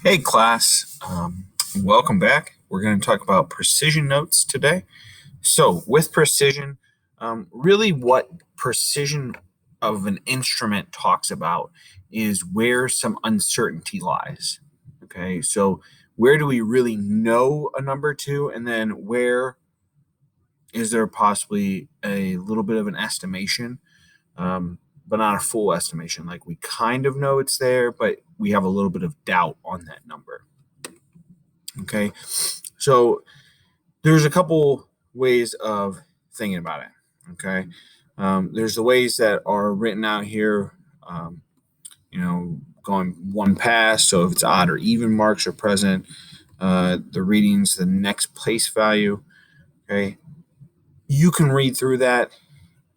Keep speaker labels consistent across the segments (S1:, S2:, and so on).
S1: Hey class, welcome back. We're going to talk about precision notes today. So with precision, really what precision of an instrument talks about is where some uncertainty lies. Okay, so where do we really know a number to, and then where is there possibly a little bit of an estimation, but not a full estimation. Like we kind of know it's there, but we have a little bit of doubt on that number. Okay, so there's a couple ways of thinking about it. Okay, there's the ways that are written out here. Um, going one pass. So if it's odd or even marks are present, the readings the next place value. Okay, you can read through that.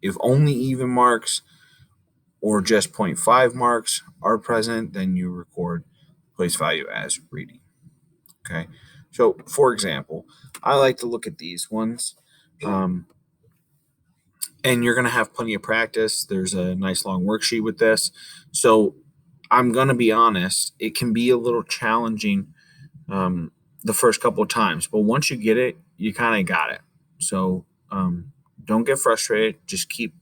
S1: If only even marks or just 0.5 marks are present, then you record place value as reading. Okay, so for example, I like to look at these ones. And you're going to have plenty of practice. There's a nice long worksheet with this. So I'm going to be honest, it can be a little challenging the first couple of times, but once you get it, you kind of got it. So don't get frustrated. Just keep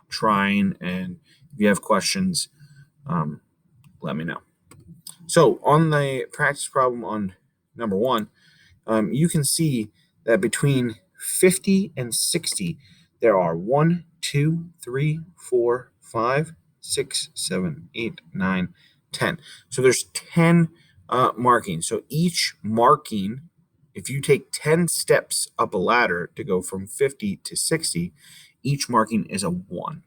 S1: trying. And if you have questions, let me know. So on the practice problem on number one, you can see that between 50 and 60, there are 1, 2, 3, 4, 5, 6, 7, 8, 9, 10. So there's 10 markings. So each marking, if you take 10 steps up a ladder to go from 50 to 60, each marking is a 1.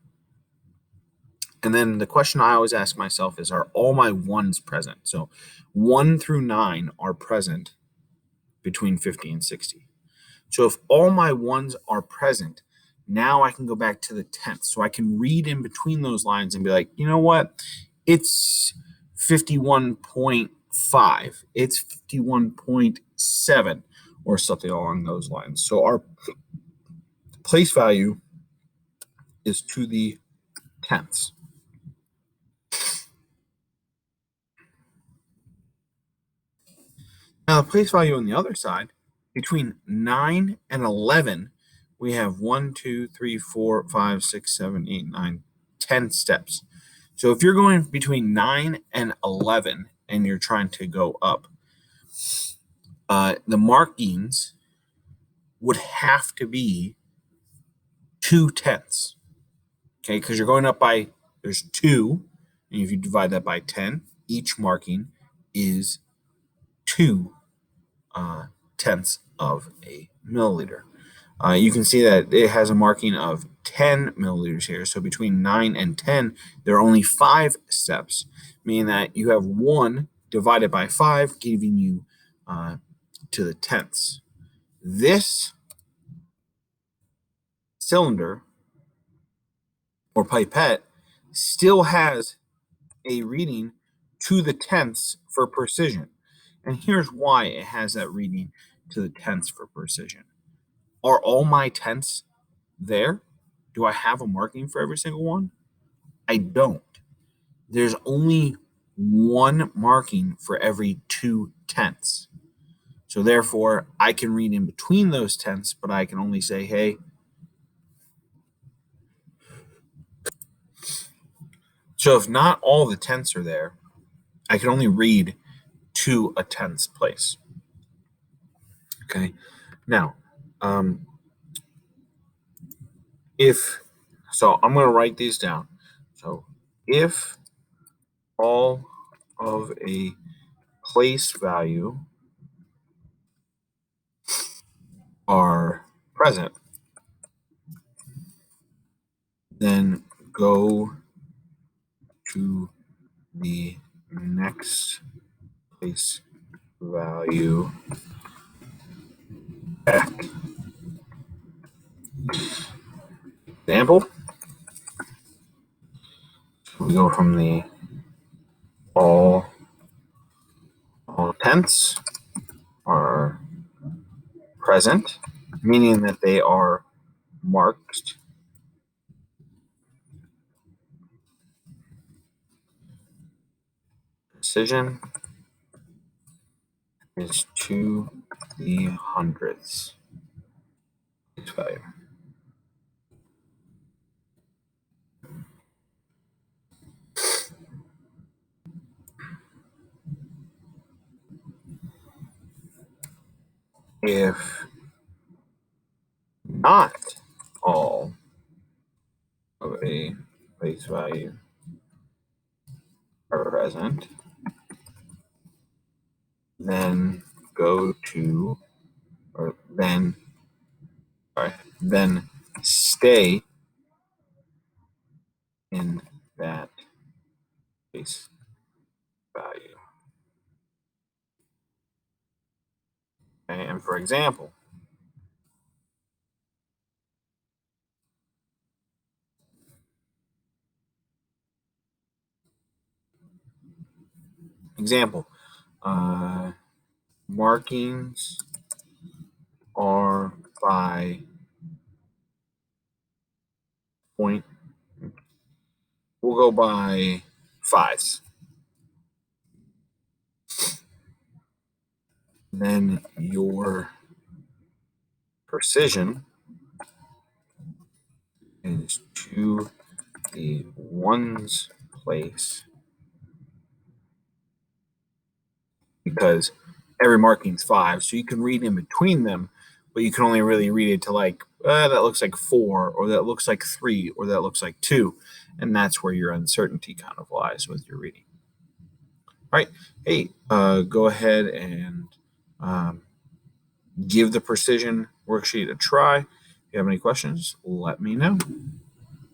S1: And then the question I always ask myself is, are all my 1s present? So 1 through 9 are present between 50 and 60. So if all my 1s are present, now I can go back to the 10th. So I can read in between those lines and be like, you know what? It's 51.5. It's 51.7 or something along those lines. So our place value is to the 10ths. Now the place value on the other side, between 9 and 11, we have 1, 2, 3, 4, 5, 6, 7, 8, 9, 10 steps. So if you're going between 9 and 11 and you're trying to go up, the markings would have to be 2/10. Okay, because you're going up by, there's 2, and if you divide that by 10, each marking is 2 tenths of a milliliter. You can see that it has a marking of 10 milliliters here. So between 9 and 10, there are only 5 steps, meaning that you have 1 divided by 5, giving you to the tenths. This cylinder or pipette still has a reading to the tenths for precision. And here's why it has that reading to the tenths for precision. Are all my tenths there? Do I have a marking for every single one? I don't. There's only one marking for every 2/10. So therefore, I can read in between those tenths, but I can only say, hey, so if not all the tenths are there, I can only read to a tenths place. Okay. Now, so I'm going to write these down. So if all of a place value are present, then go to the next place value back. Example, we go from the all tenths are present, meaning that they are marked. Precision is 2 the hundredths place value. If not all of a place value are present, then then stay in that place value. Okay, and for example, markings are by point. We'll go by fives. Then your precision is to the ones place, because every marking's 5, so you can read in between them, but you can only really read it to like that looks like 4, or that looks like 3, or that looks like 2, and that's where your uncertainty kind of lies with your reading. All right, hey, go ahead and give the precision worksheet a try. If you have any questions, let me know.